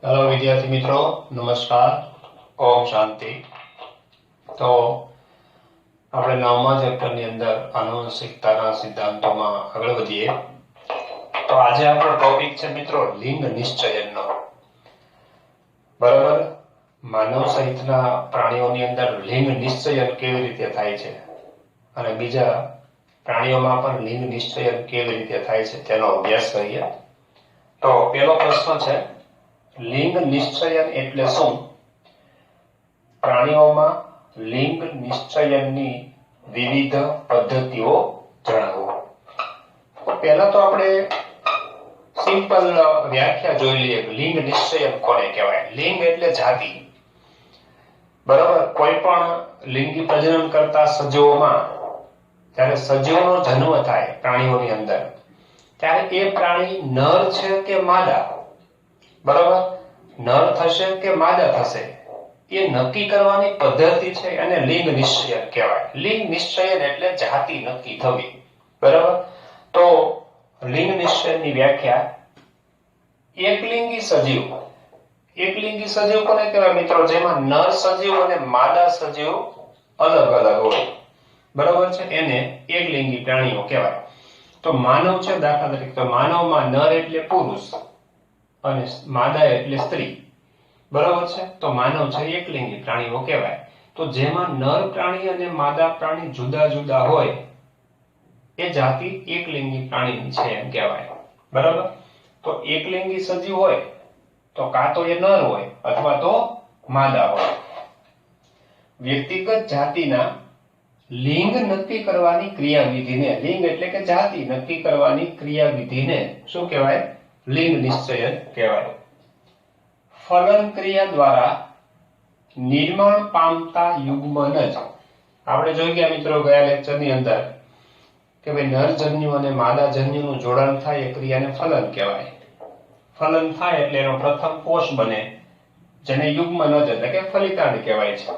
Hello विद्यार्थी मित्रों, नमस्कार। ओम शांति। तो આપણે 9મા ચેપ્ટરની અંદર આનુવંશિકતાના સિદ્ધાંતોમાં આગળ વધીએ તો આજે આપણો ટોપિક છે મિત્રો લિંગ નિશ્ચયનનો। બરાબર, માનવ સહિતના પ્રાણીઓની અંદર લિંગ નિશ્ચયન કેવી રીતે થાય છે અને બીજા પ્રાણીઓમાં પણ લિંગ નિશ્ચયન કેવી રીતે થાય છે તેનો અભ્યાસ કરીએ। તો પહેલો પ્રશ્ન છે, લિંગ નિશ્ચયન એટલે શું? પ્રાણીઓમાં લિંગ નિશ્ચયનની વિવિધ પદ્ધતિઓ જણાવો। પહેલા તો આપણે સિમ્પલ વ્યાખ્યા જોઈ લઈએ। લિંગ નિશ્ચયન કોને કહેવાય? લિંગ એટલે જાતિ। બરાબર, કોઈ પણ લિંગી પ્રજનન કરતા સજીવોમાં જ્યારે સજીવનો જન્મ થાય પ્રાણીઓની અંદર ત્યારે એ પ્રાણી નર છે કે માદા, બરાબર, નર થશે કે માદા થશે એ નક્કી કરવાની પદ્ધતિ છે અને લિંગ નિશ્ચયન કહેવાય। લિંગ નિશ્ચયન એટલે જાતિ નક્કી થવી। બરાબર, તો લિંગ નિશ્ચયનની વ્યાખ્યા, એકલિંગી સજીવ। એકલિંગી સજીવ કોને કહેવાય મિત્રો? જેમાં નર સજીવ અને માદા સજીવ અલગ અલગ હોય, બરાબર છે, એને એકલિંગી પ્રાણીઓ કહેવાય। તો માનવ છે, દાખલા તરીકે તો માનવમાં નર એટલે પુરુષ અને માદા એટલે સ્ત્રી, બરાબર છે, તો માનવ છે એકલિંગી પ્રાણીઓ કહેવાય। તો જેમાં નર પ્રાણી અને માદા પ્રાણી જુદા જુદા હોય એ જાતિ એકલિંગી પ્રાણીની છે એમ કહેવાય। બરાબર, તો એકલિંગી સજીવ હોય તો કાં તો એ નર હોય અથવા તો માદા હોય। વ્યક્તિગત જાતિના લિંગ નક્કી કરવાની ક્રિયાવિધિને, લિંગ એટલે કે જાતિ નક્કી કરવાની ક્રિયાવિધિને શું કહેવાય? લિંગ નિશ્ચયન કહેવાય। ફલન ક્રિયા દ્વારા નિર્માણ પામતા યુગ્મનજ, આપણે જોઈ ગયા મિત્રો ગયા લેક્ચરની અંદર કે ભાઈ નરજન્યુ અને માદાજન્યુનું જોડાણ થાય એ ક્રિયાને ફલન કહેવાય। ફલન થાય એટલે એનો પ્રથમ કોષ બને જેને યુગ્મનજ એટલે કે ફલિતાંડ કહેવાય છે।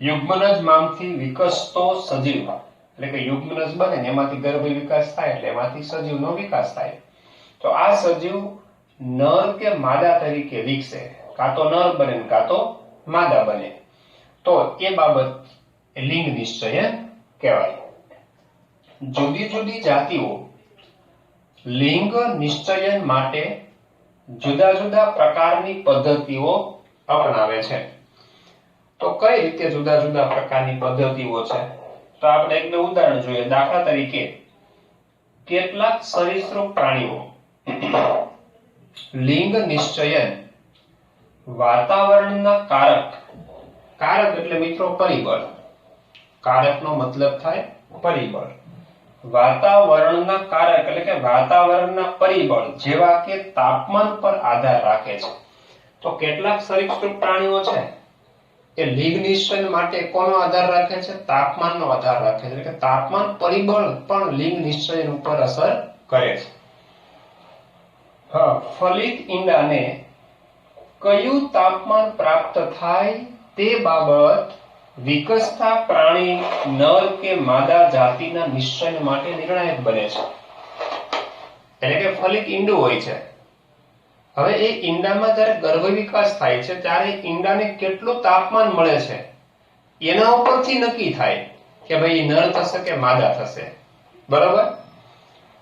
યુગ્મનજ માંથી વિકસતો સજીવ એટલે કે યુગ્મનજ બને ને એમાંથી ગર્ભ વિકાસ થાય એટલે એમાંથી સજીવનો વિકાસ થાય। તો આ સજીવ નર કે માદા તરીકે વિકસે, કાં તો નર બને કાં તો માદા બને, તો એ બાબત લિંગ નિશ્ચયન કહેવાય। જુદી જુદી જાતિઓ લિંગ નિશ્ચયન માટે જુદા જુદા પ્રકારની પદ્ધતિઓ અપનાવે છે। તો કઈ રીતે જુદા જુદા પ્રકારની પદ્ધતિઓ છે? તો આપણે એક બે ઉદાહરણ જોઈએ। દાખલા તરીકે કેટલાક સરીસૃપ પ્રાણીઓ લિંગ નિશ્ચયન વાતાવરણના કારક, કારક એટલે મિત્રો પરિબળ, કારકનો મતલબ થાય પરિબળ, વાતાવરણના કારક એટલે કે વાતાવરણના પરિબળ જેવા કે તાપમાન પર આધાર રાખે છે। તો કેટલાક સરીસૃપ પ્રાણીઓ છે એ લિંગ નિશ્ચયન માટે કોનો આધાર રાખે છે? તાપમાનનો આધાર રાખે છે, એટલે કે તાપમાન પરિબળ પણ લિંગ નિશ્ચયન ઉપર અસર કરે છે। ફલિત ઈંડાને કયું તાપમાન પ્રાપ્ત થાય તે બાબત વિકસતા પ્રાણી નર કે માદા જાતિના નિશ્ચય માટે નિર્ણાયક બને છે। એટલે કે ફલિત ઈંડું હોય છે, હવે એ ઈંડામાં જ્યારે ગર્ભ વિકાસ થાય છે ત્યારે ઈંડાને કેટલું તાપમાન મળે છે એના ઉપરથી નક્કી થાય કે ભાઈ નર થશે કે માદા થશે। બરાબર,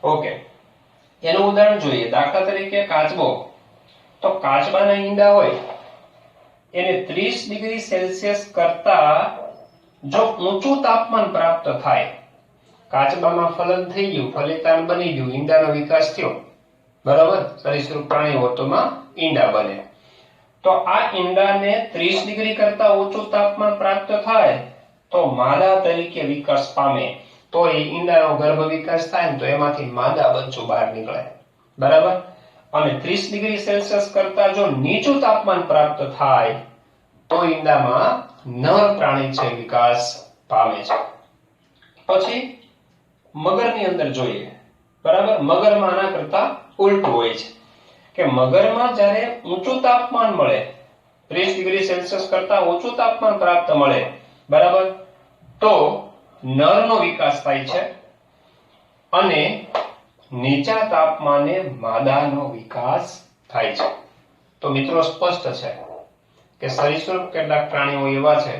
ઓકે, એનું ઉદાહરણ જોઈએ। દાખલા તરીકે કાચબો, તો કાચબાના ઈંડા હોય એને 30 ડિગ્રી સેલ્સિયસ કરતા જો ઊંચું તાપમાન પ્રાપ્ત થાય, કાચબામાં ફલન થઈ ગયું, ફલિતાંડ બની ગયું, ઈંડાનો વિકાસ થયો, બરાબર, સરીસૃપ પ્રાણી હોતોમાં ઈંડા બને, તો આ ઈંડાને 30 ડિગ્રી કરતા ઊંચું તાપમાન પ્રાપ્ત થાય તો માદા તરીકે વિકાસ પામે, તો એ ઈંડાનો ગર્ભ વિકાસ થાય ને તો એમાંથી માદા બચ્ચું બહાર નીકળે, બરાબર। અને 30 ડિગ્રી સેલ્સિયસ કરતા જો નીચું તાપમાન પ્રાપ્ત થાય તો ઈંડામાં નર પ્રાણી છે વિકાસ પામે છે। પછી મગરની અંદર જોઈએ, બરાબર, મગરમાં આના કરતા ઉલટું હોય છે કે મગરમાં જ્યારે ઊંચું તાપમાન મળે, 30 ડિગ્રી સેલ્સિયસ કરતા ઊંચું તાપમાન પ્રાપ્ત મળે, બરાબર, તો નરનો વિકાસ થાય છે અને નીચા તાપમાને માદાનો વિકાસ થાય છે। તો મિત્રો સ્પષ્ટ છે કે સરીસૃપ કેટલાક પ્રાણીઓ એવા છે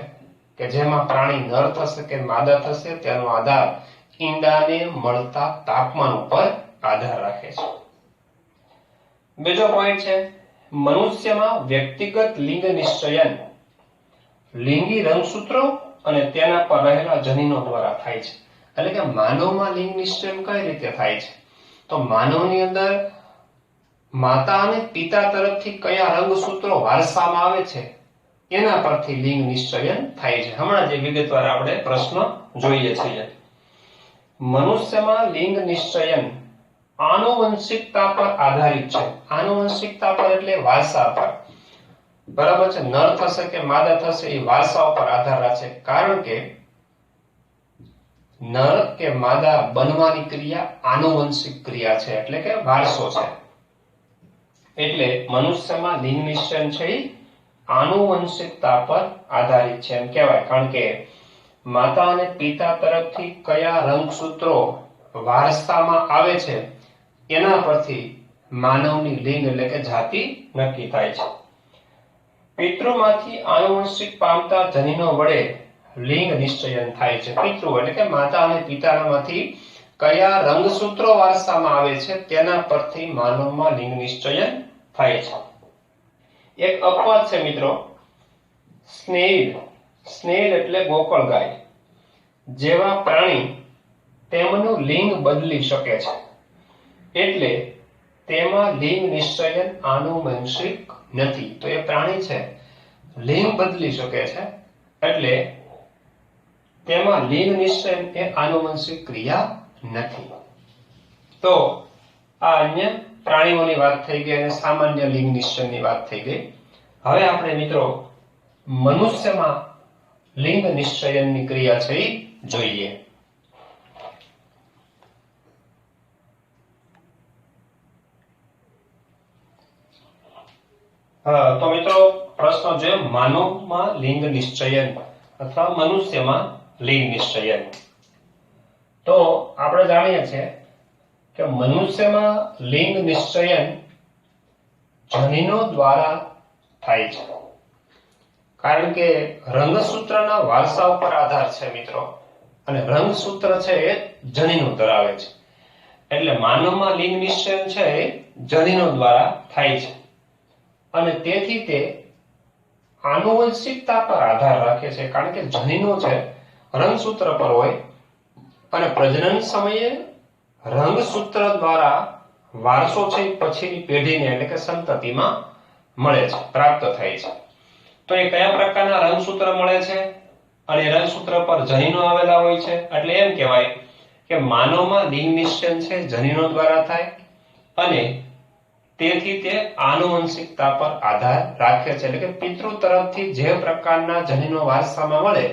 કે જેમાં પ્રાણી નર થશે કે માદા થશે તેનો આધાર ઈંડાને મળતા તાપમાન ઉપર આધાર રાખે છે. બીજો પોઈન્ટ છે મનુષ્યમાં વ્યક્તિગત લિંગ નિશ્ચયન લિંગી રંગસૂત્રો અને તેના પર રહેલા જનીનો દ્વારા થાય છે. એટલે કે માનવમાં લિંગ નિશ્ચયન કઈ રીતે થાય છે? તો માનવની અંદર માતા અને પિતા તરફથી કયા રંગસૂત્રો વારસામાં આવે છે એના પરથી લિંગ નિશ્ચયન થાય છે. હમણાં જે વિગતવાર આપણે પ્રશ્ન જોઈએ છીએ. મનુષ્યમાં લિંગ નિશ્ચયન આનુવંશિકતા પર આધારિત છે. આનુવંશિકતા પર એટલે વારસા પર. બરાબર છે. નર થશે કે માદા થશે એ વારસા ઉપર આધાર રાખે, કારણ કે નર કે માદા બનવાની ક્રિયા આનુવંશિક ક્રિયા છે, એટલે કે વારસો છે. એટલે મનુષ્યમાં લિંગ નિશ્ચયન છે એ આનુવંશિકતા પર આધારિત છે એમ કહેવાય, કારણ કે માતા અને પિતા તરફથી કયા રંગસૂત્રો વારસામાં આવે છે એના પરથી માનવની લિંગ એટલે કે જાતિ નક્કી થાય છે. પિતૃમાંથી આનુવંશિક પામતા જનીનો વડે લિંગ નિશ્ચયન થાય છે. પિતૃ એટલે કે માતા અને પિતામાંથી કયા રંગસૂત્રો વારસામાં આવે છે તેના પરથી માનવમાં લિંગ નિશ્ચયન થાય છે. એક અપવાદ છે મિત્રો, સ્નેલ એટલે ગોકળ ગાય જેવા પ્રાણી તેમનું લિંગ બદલી શકે છે, એટલે તેમાં લિંગ નિશ્ચયન આનુવંશિક નથી. તો એ પ્રાણી છે લિંગ બદલી શકે છે, એટલે તેમાં લિંગ નિશ્ચયન એ આનુવંશિક ક્રિયા નથી. તો આ અન્ય પ્રાણીઓની વાત થઈ ગઈ અને સામાન્ય લિંગ નિશ્ચયનની વાત થઈ ગઈ. હવે આપણે મિત્રો મનુષ્યમાં લિંગ નિશ્ચયનની ક્રિયા છે એ જોઈએ. તો મિત્રો પ્રશ્ન છે માનવમાં લિંગ નિશ્ચયન અથવા મનુષ્યમાં લિંગ નિશ્ચયન. તો આપણે જાણીએ છીએ કે મનુષ્યમાં લિંગ નિશ્ચયન જનીનો દ્વારા થાય છે, કારણ કે રંગસૂત્રના વારસા ઉપર આધાર છે મિત્રો, અને રંગસૂત્ર છે એ જનીનો ધરાવે છે. એટલે માનવમાં લિંગ નિશ્ચયન છે એ જનીનો દ્વારા થાય છે, અને તેથી તે આનુવંશિકતા પર આધાર રાખે છે, કારણ કે જનીનો છે રંગસૂત્ર પર હોય અને પ્રજનન સમયે રંગસૂત્ર દ્વારા વારસો છે પછીની પેઢીને એટલે કે સંતતિમાં મળે છે, પ્રાપ્ત થાય છે. તો એ કયા પ્રકારના રંગસૂત્ર મળે છે અને રંગસૂત્ર પર જનીનો આવેલા હોય છે, એટલે એમ કહેવાય કે માનવમાં લિંગ નિશ્ચયન છે જનીનો દ્વારા થાય, અને તેથી તે આનુવંશિકતા પર આધાર રાખે છે. એટલે કે પિતૃ તરફથી જે પ્રકારના જનીનો વારસામાં મળે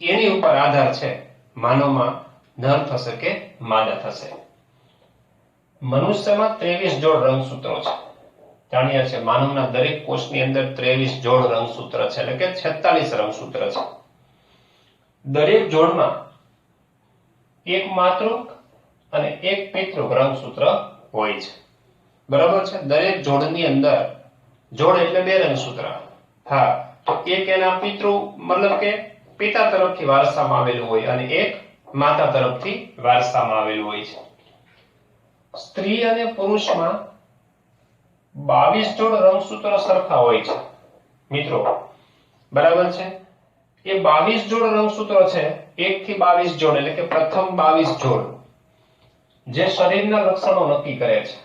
એની ઉપર આધાર છે માનવમાં નર થશે કે માદા થશે. મનુષ્યમાં 23 જોડ રંગસૂત્રો છે. જાણીએ છીએ માનવના દરેક કોષની અંદર 23 જોડ રંગસૂત્ર છે, એટલે કે 46 રંગસૂત્ર છે. દરેક જોડમાં એક માતૃક અને એક પિતૃક રંગસૂત્ર હોય છે. બરાબર છે. દરેક જોડની અંદર, જોડ એટલે 2 રંગસૂત્ર. હા, તો એક એના પિતૃ મતલબ કે પિતા તરફથી વારસામાં આવેલું હોય અને એક માતા તરફથી વારસામાં આવેલું હોય છે. સ્ત્રી અને પુરુષમાં 22 જોડ રંગસૂત્રો સરખા હોય છે મિત્રો. બરાબર છે. એ 22 જોડ રંગસૂત્રો છે 1 થી 22 જોડ, એટલે કે પ્રથમ 22 જોડ જે શરીરના લક્ષણો નક્કી કરે છે.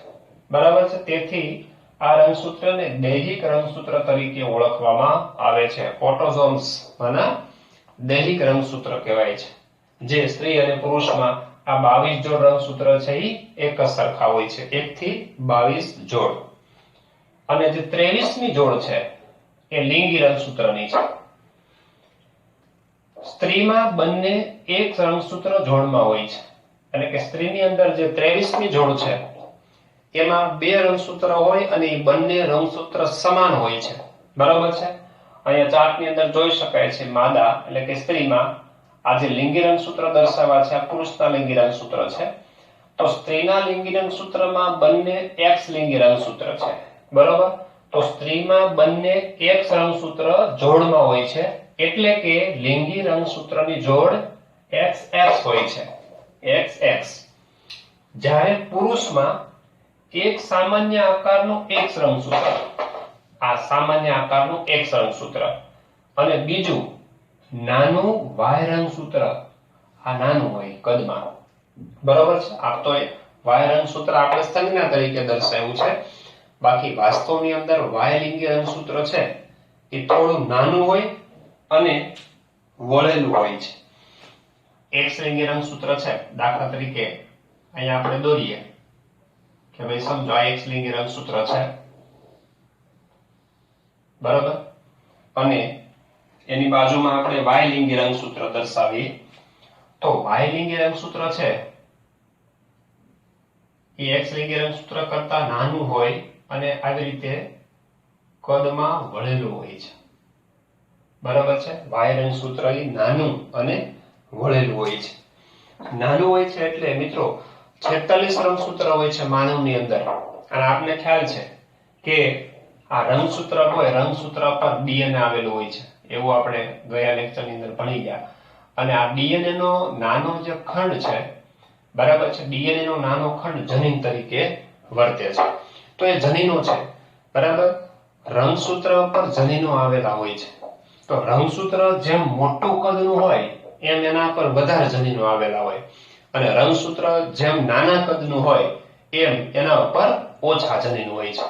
બરાબર છે. તેથી આ રંગસૂત્રને દૈહિક રંગસૂત્ર તરીકે ઓળખવામાં આવે છે. ઓટોઝોમ્સ માના દૈહિક રંગસૂત્ર કહેવાય છે. જે સ્ત્રી અને પુરુષમાં આ 22 જોડ રંગસૂત્ર છે એ એક જ સરખા હોય છે, 1 થી 22 જોડ. અને જે 23મી જોડ છે એ લિંગી રંગસૂત્રની છે. સ્ત્રીમાં બંને એક રંગસૂત્ર જોડમાં હોય છે, એટલે કે સ્ત્રીની અંદર જે 23મી જોડ છે એમાં 2 રંગસૂત્ર હોય અને એ બંને રંગસૂત્ર સમાન હોય છે. બરાબર છે. અહીંયા ચાર્ટની અંદર જોઈ શકાય છે માદા એટલે કે સ્ત્રીમાં આ જે લિંગી રંગસૂત્ર દર્શાવ્યા છે આ પુરુષના લિંગી રંગસૂત્ર છે. તો સ્ત્રીના લિંગી રંગસૂત્રમાં બંને X લિંગી રંગસૂત્ર છે. બરાબર. તો સ્ત્રીમાં બંને એક રંગસૂત્ર જોડમાં હોય છે, એટલે કે લિંગી રંગસૂત્રની જોડ XX હોય છે, XX. જ્યારે પુરુષમાં એક સામાન્ય આકારનું X રંગસૂત્ર, આ સામાન્ય આકારનું X રંગસૂત્ર, અને બીજું નાનું Y રંગસૂત્ર, આ નાનું હોય કદમાં, બરોબર છે. આ તો Y રંગસૂત્ર આપણે સંજ્ઞા તરીકે દર્શાવ્યું છે, બાકી વાસ્તવની અંદર Y લિંગી રંગસૂત્ર છે એ થોડું નાનું હોય અને વળેલું હોય છે. X લિંગી રંગસૂત્ર છે, દાખલા તરીકે અહીંયા આપણે દોરીએ કે ભાઈ સમજો આ X લિંગી રંગસૂત્ર છે, બરાબર, અને એની બાજુમાં આપણે Y લિંગી રંગસૂત્ર દર્શાવીએ તો Y લિંગી રંગસૂત્ર છે એ X લિંગી રંગસૂત્ર કરતા નાનું હોય અને આવી રીતે કદમાં વળેલું હોય છે, બરાબર છે. Y રંગસૂત્ર એ નાનું અને વળેલું હોય છે. નાનું હોય છે એટલે મિત્રો 46 રંગસૂત્ર હોય છે માનવની અંદર, અને આપને ખ્યાલ છે કે આ રંગસૂત્ર હોય, રંગસૂત્ર પર DNA આવેલું હોય છે, એવું આપણે ગયા લેક્ચરની અંદર ભણી ગયા. અને આ DNA નો નાનો જે ખંડ છે, બરાબર છે, DNA નો નાનો ખંડ જનીન તરીકે વર્તે છે. તો એ જનીનો છે, બરાબર. રંગસૂત્ર પર જનીનો આવેલા હોય છે, તો રંગસૂત્ર જેમ મોટું કદનું હોય એમ એના પર વધારે જનીનો આવેલા હોય, અને રંગસૂત્ર જેમ નાના કદનું હોય એમ એના ઉપર ઓછા જનીનો હોય છે.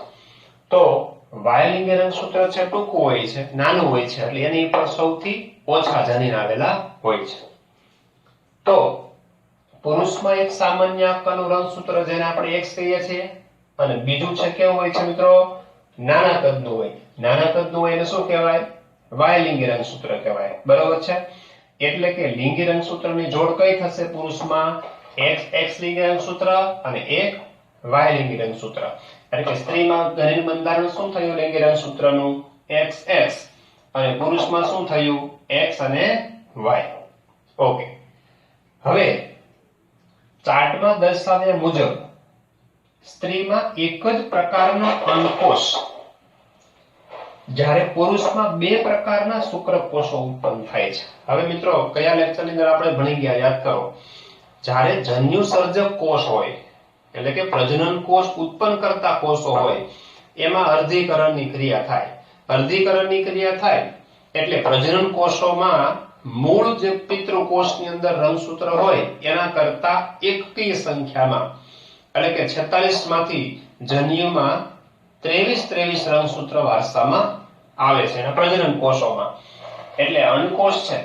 તો Y લિંગી રંગસૂત્ર છે ટૂંકું હોય છે, નાનું હોય છે, એટલે એની ઉપર સૌથી ઓછા જનીન આવેલા હોય છે. તો પુરુષમાં એક સામાન્ય આકારનું રંગસૂત્ર જેને આપણે X કહીએ છીએ, અને બીજું છે કેવું હોય છે મિત્રો, નાના કદનું હોય. નાના કદનું હોય એને શું કહેવાય? Y લિંગી રંગસૂત્ર કહેવાય, બરોબર છે. એટલે કે લિંગી રંગસૂત્રની જોડ કઈ થશે પુરુષમાં? X લિંગી રંગસૂત્ર અને એક Y લિંગી રંગસૂત્ર. એટલે કે સ્ત્રીમાં જનીન બંધારણ શું થયું લિંગી રંગસૂત્રનું? XX, અને પુરુષમાં શું થયું? X અને Y. ઓકે. હવે ચાર્ટમાં દર્શાવ્યા મુજબ સ્ત્રીમાં એક જ પ્રકારનો અંડકોષ, જ્યારે પુરુષમાં બે પ્રકારના શુક્રકોષો ઉત્પન્ન થાય છે. હવે મિત્રો કયા લેક્ચરની અંદર આપણે ભણી ગયા યાદ કરો. જ્યારે જન્યુ સર્જક કોષ હોય, એટલે કે પ્રજનન કોષ ઉત્પન્ન કરતા કોષો હોય, એમાં અર્ધીકરણની ક્રિયા થાય. અર્ધીકરણની ક્રિયા થાય એટલે પ્રજનન કોષોમાં મૂળ જે પિતૃકોષની અંદર રંગસૂત્ર હોય એના કરતા એકીય સંખ્યામાં, એટલે કે 46 માંથી જન્યુમાં 23 રંગસૂત્ર વારસામાં આવે છે એના પ્રજનન કોષોમાં. એટલે અંડકોષ છે,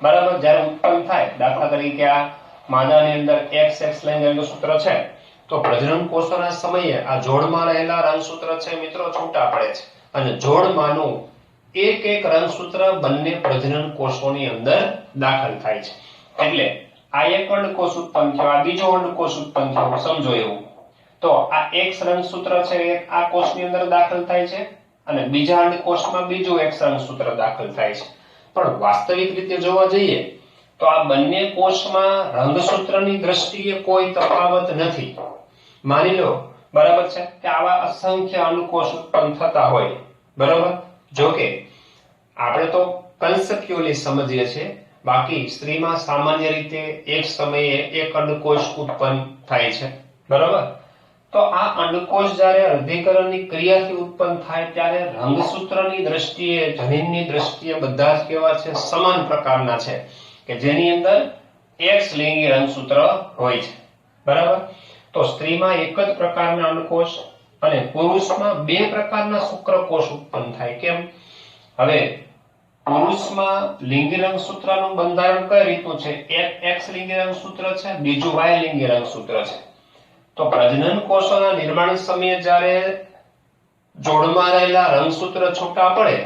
બરાબર, જ્યારે ઉત્પન્ન થાય, દાખલા તરીકે આ માદાની અંદર XX લિંગી રંગસૂત્ર છે, તો પ્રજનન કોષોના સમયે આ જોડમાં રહેલા રંગસૂત્ર છે મિત્રો છૂટા પડે છે, અને જોડમાંનું એક એક રંગસૂત્ર બંને પ્રજનન કોષોની અંદર દાખલ થાય છે. એટલે આ એક અંડકોષ ઉત્પન્ન થયો, આ બીજો અંડકોષ ઉત્પન્ન થયો, સમજો એવું. તો આ X રંગસૂત્ર છે એ આ કોષની અંદર દાખલ થાય છે, અને બીજા અંડકોષમાં બીજું X રંગસૂત્ર દાખલ થાય છે. પણ વાસ્તવિક રીતે જોવા જઈએ તો આ બંને કોષમાં રંગસૂત્રની દ્રષ્ટિએ કોઈ તફાવત નથી. માની લો, બરાબર છે, કે આવા અસંખ્ય અંડકોષ ઉત્પન્ન થતા હોય, બરાબર. જો કે આપણે તો કન્સેપ્ચ્યુઅલી સમજીએ છીએ, બાકી સ્ત્રીમાં સામાન્ય રીતે એક સમયે એક અંડકોષ ઉત્પન્ન થાય છે, બરાબર. તો આ અંડકોષ જ્યારે અર્ધીકરણની ક્રિયાથી ઉત્પન્ન થાય ત્યારે રંગસૂત્રની દ્રષ્ટિએ, જનીનની દ્રષ્ટિએ બધા જ કેવા છે? સમાન પ્રકારના છે, કે જેની અંદર X લિંગી રંગસૂત્ર હોય છે, બરાબર. તો સ્ત્રીમાં એક જ પ્રકારના અંડકોષ અને પુરુષમાં બે પ્રકારના શુક્રકોષ ઉત્પન્ન થાય. કેમ? હવે પુરુષમાં લિંગી રંગસૂત્રનું બંધારણ કઈ રીતનું છે? એક X લિંગી રંગસૂત્ર છે, બીજું Y લિંગી રંગસૂત્ર છે. તો પ્રજનન કોષોના નિર્માણ સમયે જ્યારે જોડમાં રહેલા રંગસૂત્ર છૂટા પડે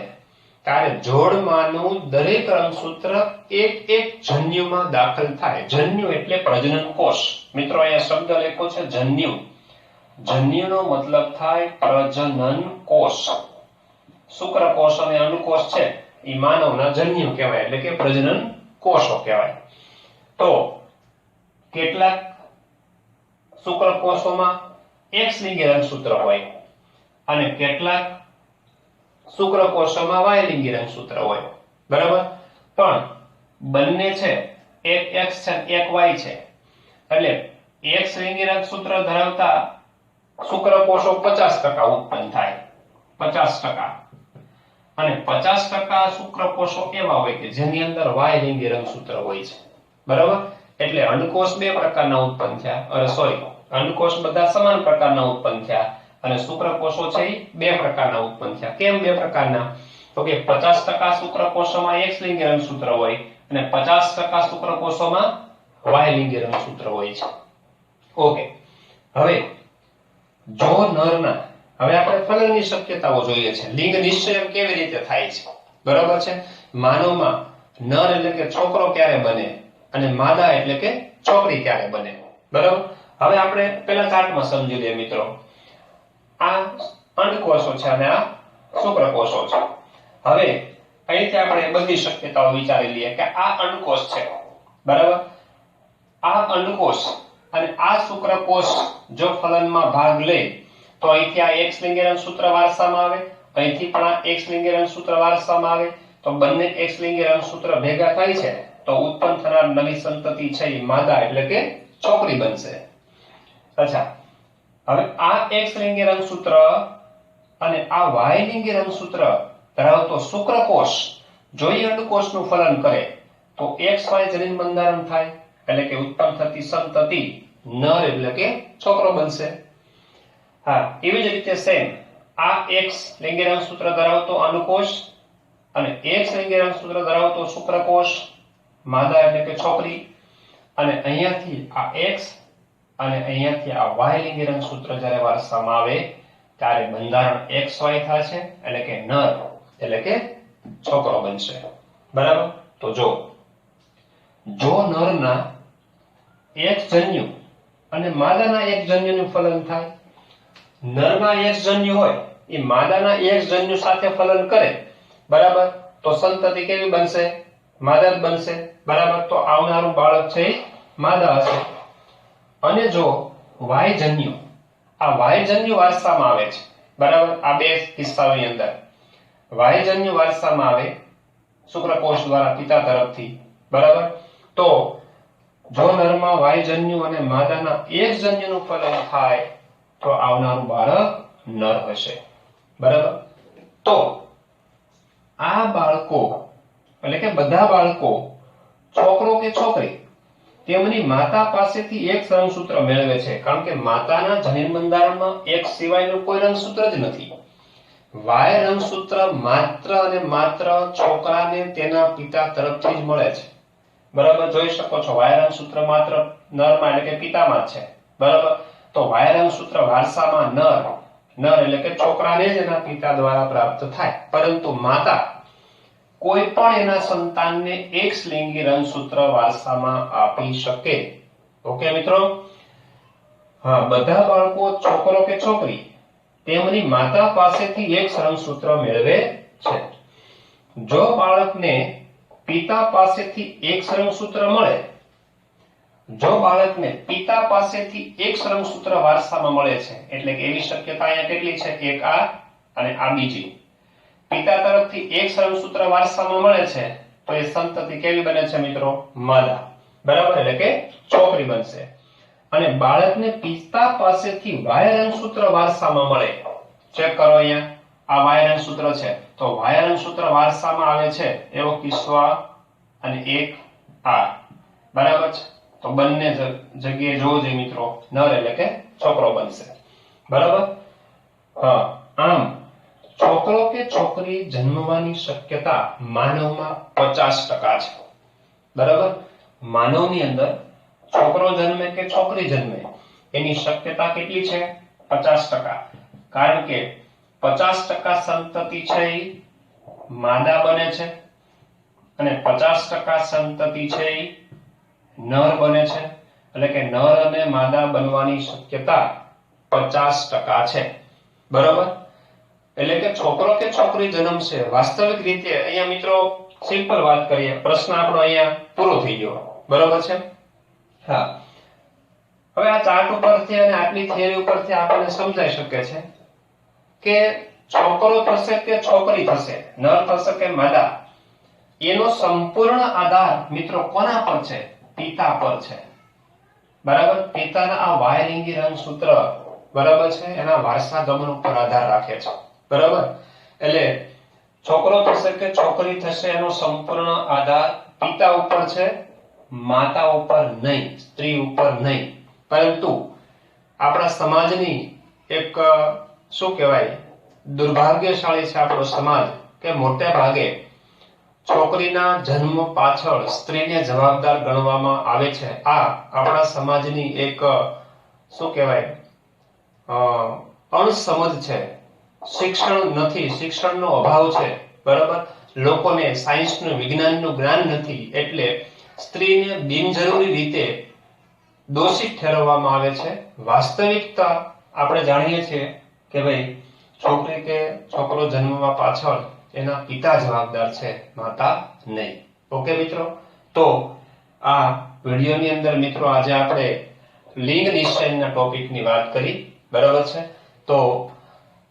ત્યારે જોડમાંનું દરેક રંગસૂત્ર એક એક જન્યુમાં દાખલ થાય. જન્યુ એટલે પ્રજનન કોષ. મિત્રો અહીંયા શબ્દ લખ્યો છે જન્યુ. જન્યુનો મતલબ થાય પ્રજનન કોષ. શુક્રકોષ અને અંડકોષ છે એ માનવના જન્યુ કહેવાય, એટલે કે પ્રજનન કોષો કહેવાય. તો કેટલાક શુક્રકોષોમાં X લિંગી રંગસૂત્ર હોય અને કેટલાક શુક્રકોષોમાં વાયલિંગી રંગસૂત્ર હોય, બરાબર. પણ બંને છે એક X છે એક Y છે, એટલે X લિંગી રંગસૂત્ર ધરાવતા શુક્રકોષો 50% ઉત્પન્ન થાય, 50%. અને 50% શુક્રકોષો એવા હોય કે જેની અંદર Y લિંગી રંગસૂત્ર હોય છે, બરાબર. એટલે અંડકોષ બે પ્રકારના ઉત્પન્ન થયા, અંડકોષ બધા સમાન પ્રકારના ઉત્પન્ન થયા અને શુક્રકોષો છે એ બે પ્રકારના ઉત્પન્ન થયા. કેમ બે પ્રકારના? તો કે 50% શુક્રકોષોમાં X લિંગી રંગસૂત્ર હોય અને 50% શુક્રકોષોમાં Y લિંગી રંગસૂત્ર હોય છે. ઓકે. હવે જો નરના, હવે આપણે ફલનની શક્યતાઓ જોઈએ છે. લિંગ નિશ્ચય કેવી રીતે થાય છે, બરાબર છે. માનવમાં નર એટલે કે છોકરો ક્યારે બને અને માદા એટલે કે છોકરી ક્યારે બને, બરાબર. હવે આપણે પહેલા ચાર્ટમાં સમજી લઈએ મિત્રો. આ અંડકોષો છે અને આ શુક્રકોષો છે. હવે અહીંથી આપણે બધી શક્યતાઓ વિચારી લઈએ કે આ અંડકોષ છે, બરાબર. આ અંડકોષ અને આ શુક્રકોષ જો ફલનમાં ભાગ લે તો અહીંથી આ X લિંગી રંગસૂત્ર વારસામાં આવે, અહીંથી પણ આ X લિંગી રંગસૂત્ર વારસામાં આવે, તો બંને X લિંગી રંગસૂત્ર ભેગા થાય છે તો ઉત્પન્ન થનાર નવી સંતતિ છે એ માદા એટલે કે છોકરી બનશે. અચ્છા, હવે આ X લિંગી રંગસૂત્ર અને આ Y લિંગી રંગસૂત્ર ધરાવતો શુક્રકોષ જો એ અંડકોષનું ફલન કરે તો XY જનીન બંધારણ થાય, એટલે કે ઉત્પન્ન થતી સંતતિ નર એટલે કે છોકરો બનશે. હા, એવી જ રીતે સેમ આ X લિંગી રંગસૂત્ર ધરાવતો અંડકોષ અને X લિંગી રંગસૂત્ર ધરાવતો શુક્રકોષ માદા એટલે કે છોકરી, અને અહીંયાથી આ X અને અહીંયાથી આ Y લિંગી રંગસૂત્ર જ્યારે વારસામાં આવે ત્યારે બંધારણ XY થશે, એટલે કે નર એટલે કે છોકરો બનશે, બરાબર. તો જો નરના X જન્યુ અને માદાના X જન્યુનું ફલન થાય, નરના X જન્યુ હોય એ માદાના X જન્યુ સાથે ફલન કરે, બરાબર, તો સંતતિ કેવી બનશે? માદા જ બનશે, બરાબર. તો આવનારું બાળક છે એ માદા હશે. અને જો Y જન્યુ, આ Y જન્યુ વારસામાં આવે છે, બરાબર. આ બે કિસ્સાઓની અંદર Y જન્યુ વારસામાં આવે શુક્રકોષ દ્વારા પિતા તરફથી, બરાબર. તો જો નરમાં Y જન્યુ અને માદાના X જન્યુનું ફલન થાય તો આવનારું બાળક નર હશે, બરાબર. તો આ બાળકો એટલે કે બધા બાળકો છોકરો કે છોકરી તેમની માતા પાસેથી X રંગસૂત્ર મેળવે છે, કારણ કે માતાના જનીન બંધારણમાં X સિવાયનું કોઈ રંગસૂત્ર જ નથી. Y રંગસૂત્ર માત્ર અને માત્ર છોકરાને તેના પિતા તરફથી જ મળે છે, બરાબર. જોઈ શકો છો Y રંગસૂત્ર માત્ર નરમાં એટલે કે પિતામાં જ છે, બરાબર. તો Y રંગસૂત્ર વારસામાં નર એટલે કે છોકરાને જ એના પિતા દ્વારા પ્રાપ્ત થાય, પરંતુ માતા કોઈ પણ એના સંતાનને X લિંગી રંગસૂત્ર વારસામાં આપી શકે. ઓકે મિત્રો. હા, બધા બાળકો છોકરો કે છોકરી તેમની માતા પાસેથી X રંગસૂત્ર મેળવે છે. જો બાળકને પિતા પાસેથી X રંગસૂત્ર મળે, જો બાળકને પિતા પાસેથી X રંગસૂત્ર વારસામાં મળે છે, એટલે કે એવી શક્યતા અહીંયા કેટલી છે? એક આ અને આ બીજી. પિતા તરફથી X રંગસૂત્ર વારસામાં મળે છે તો એ સંતતિ કેવી બને છે મિત્રો? માદા, બરાબર, એટલે કે છોકરી બનશે. અને બાળકને પિતા પાસેથી Y રંગસૂત્ર વારસામાં મળે, ચેક કરો અહીંયા આ Y રંગસૂત્ર છે, તો Y રંગસૂત્ર વારસામાં આવે છે એવો કિસ્સો આ અને એક આ, બરાબર છે. તો બંને જગ્યાએ જોવો જોઈએ મિત્રો, નર એટલે કે છોકરો બનશે, બરાબર. હા, આમ છોકરો કે છોકરી જન્મવાની શક્યતા માનવમાં 50% છે, બરાબર. માનવની અંદર છોકરો જન્મે કે છોકરી જન્મે એની શક્યતા કેટલી છે? 50%. કારણ કે 50% સંતતિ છે એ માદા બને છે અને 50% સંતતિ છે એ નર બને છે, એટલે કે નર અને માદા બનવાની શક્યતા 50% છે, બરાબર. એટલે કે છોકરો કે છોકરી જન્મશે. વાસ્તવિક રીતે અહીંયા મિત્રો સિમ્પલ વાત કરીએ, પ્રશ્ન આપણો અહીંયા પૂરો થઈ ગયો, બરાબર છે. હા, હવે આ ચાર્ટ ઉપરથી અને આટલી થિયરી ઉપરથી આપણને સમજાઈ શકે છે કે છોકરો થશે કે છોકરી થશે, નર થશે કે માદા, એનો સંપૂર્ણ આધાર મિત્રો કોના પર છે? પિતા પર છે. બરાબર, પિતાના આ વાયલિંગી રંગસૂત્ર બરાબર છે એના વારસાગમન ઉપર આધાર રાખે છે. બરાબર, એટલે છોકરો થશે કે છોકરી થશે એનો સંપૂર્ણ આધાર પિતા ઉપર છે, માતા ઉપર નહીં, સ્ત્રી ઉપર નહીં. પરંતુ આપણા સમાજની એક શું કહેવાય દુર્ભાગ્યશાળી છે આપણો સમાજ કે મોટે ભાગે છોકરીના જન્મ પાછળ સ્ત્રીને જવાબદાર ગણવામાં આવે છે. આ આપણા સમાજની એક શું કહેવાય અણસમજ છે. શિક્ષણ નથી, શિક્ષણનો અભાવ છે. બરાબર, લોકોને સાયન્સનું વિજ્ઞાનનું જ્ઞાન નથી, એટલે સ્ત્રીને બિનજરૂરી રીતે દોષિત ઠેરવવામાં આવે છે. વાસ્તવિકતા આપણે જાણીએ છીએ કે ભાઈ છોકરી કે છોકરો જન્મવા પાછળ એના પિતા જવાબદાર છે, માતા નહીં. ઓકે મિત્રો, તો આ વિડીયોની અંદર મિત્રો આજે આપણે લિંગ નિશ્ચયના ટોપિકની વાત કરી. બરાબર છે, તો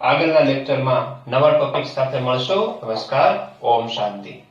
આગળના લેક્ચરમાં નવા ટોપિક સાથે મળશું. નમસ્કાર, ઓમ શાંતિ.